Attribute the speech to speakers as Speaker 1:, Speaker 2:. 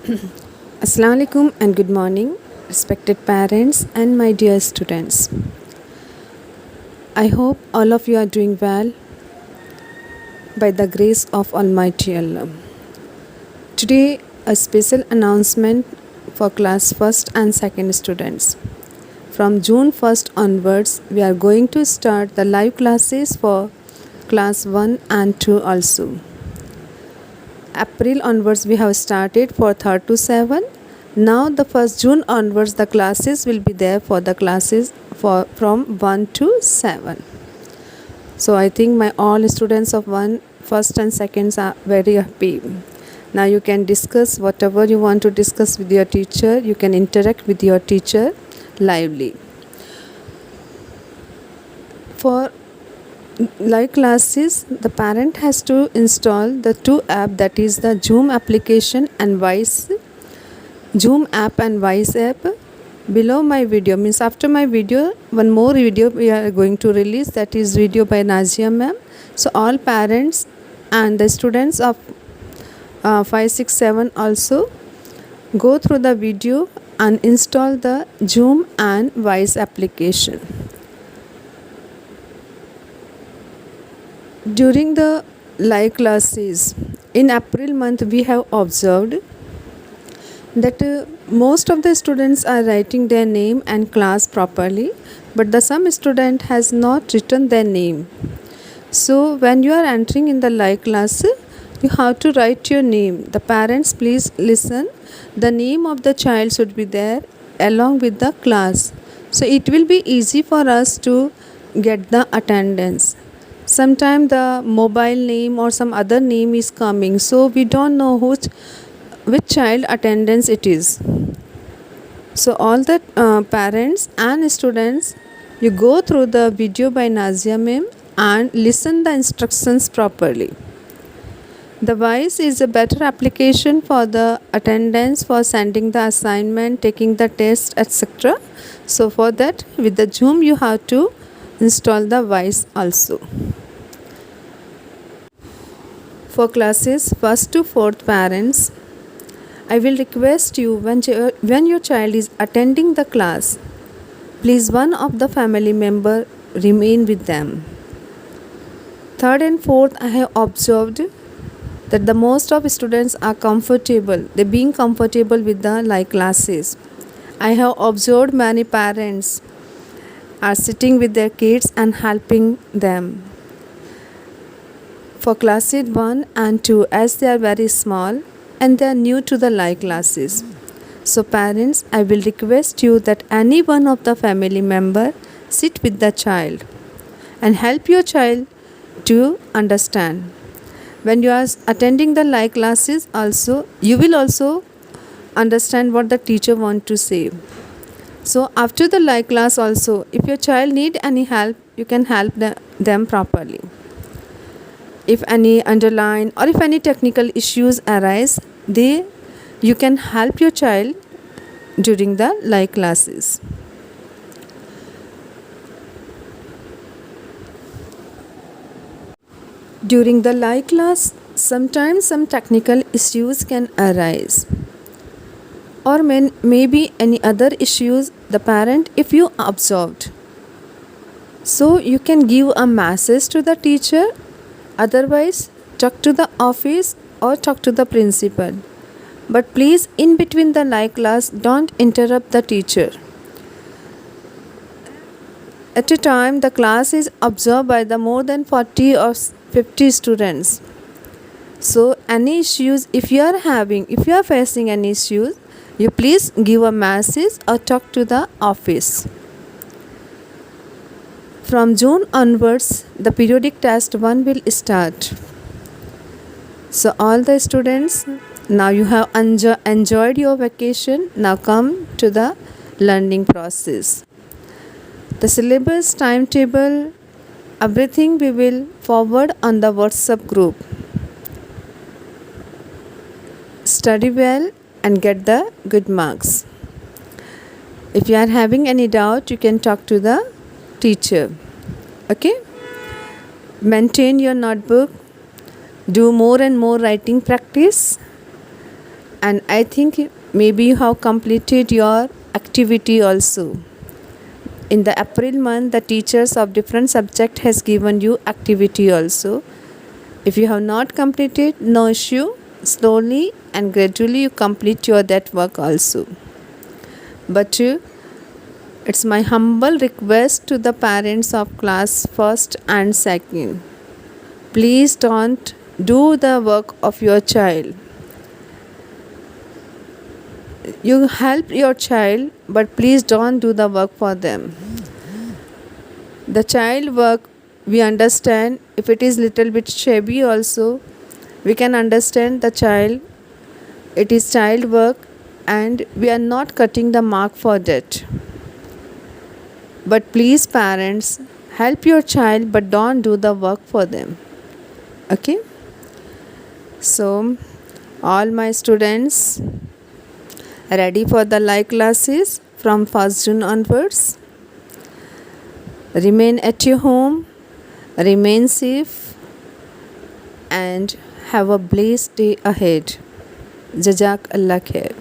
Speaker 1: Assalamu alaikum and good morning, respected parents and my dear students. I hope all of you are doing well by the grace of Almighty Allah. Today, a special announcement for class 1st and 2nd students. From June 1st onwards, we are going to start the live classes for class 1 and 2 also. April onwards we have started for 3rd to 7. Now the 1st June onwards the classes will be there for the classes from 1 to 7. So I think my all students of 1st and 2nd are very happy. Now you can discuss whatever you want to discuss with your teacher. You can interact with your teacher lively. For live classes, the parent has to install the two app, that is the Zoom application and Zoom app and Wise app. Below my video, means after my video, one more video we are going to release, that is video by Nazia ma'am. So all parents and the students of 5, 6, 7 also go through the video and install the Zoom and Wise application. During the live classes in April month, we have observed that most of the students are writing their name and class properly, but some student has not written their name. So when you are entering in the live class, you have to write your name. The parents, please listen. The name of the child should be there along with the class. So it will be easy for us to get the attendance. Sometimes the mobile name or some other name is coming, so we don't know which child attendance it is. So all the parents and students, you go through the video by Nazia ma'am and listen the instructions properly. The Wise is a better application for the attendance, for sending the assignment, taking the test, etc. So for that, with the Zoom you have to install the Wise also. For classes 1st to 4th parents, I will request you, when your child is attending the class, please one of the family member remain with them. 3rd and 4th, I have observed that the most of students are comfortable. They being comfortable with the live classes. I have observed many parents are sitting with their kids and helping them. For classes 1 and 2, as they are very small and they are new to the live classes. So parents, I will request you that any one of the family member sit with the child and help your child to understand. When you are attending the live classes also, you will also understand what the teacher want to say. So after the live class also, if your child need any help, you can help them properly. If any underline or if any technical issues arise, you can help your child during the live classes. During the live class, sometimes some technical issues can arise, or maybe any other issues the parent if you observed. So you can give a message to the teacher. Otherwise, talk to the office or talk to the principal. But please, in between the live class, don't interrupt the teacher. At a time, the class is observed by the more than 40 or 50 students. So any issues, if you are facing any issues, you please give a message or talk to the office. From June onwards, the periodic test 1 will start. So all the students, now you have enjoyed your vacation. Now come to the learning process. The syllabus, timetable, everything we will forward on the WhatsApp group. Study well and get the good marks. If you are having any doubt, you can talk to the teacher. Okay? Maintain your notebook. Do more and more writing practice. And I think maybe you have completed your activity also. In the April month, the teachers of different subject has given you activity also. If you have not completed, no issue. Slowly and gradually you complete your that work also. But it's my humble request to the parents of class first and second. Please don't do the work of your child. You help your child, but please don't do the work for them. The child work, we understand, if it is little bit shabby also, we can understand the child, it is child work, and we are not cutting the mark for that. But please parents, help your child, but don't do the work for them. Okay, so all my students ready for the live classes from 1st June onwards. Remain at your home, remain safe, and have a blessed day ahead. Jazak Allah khair.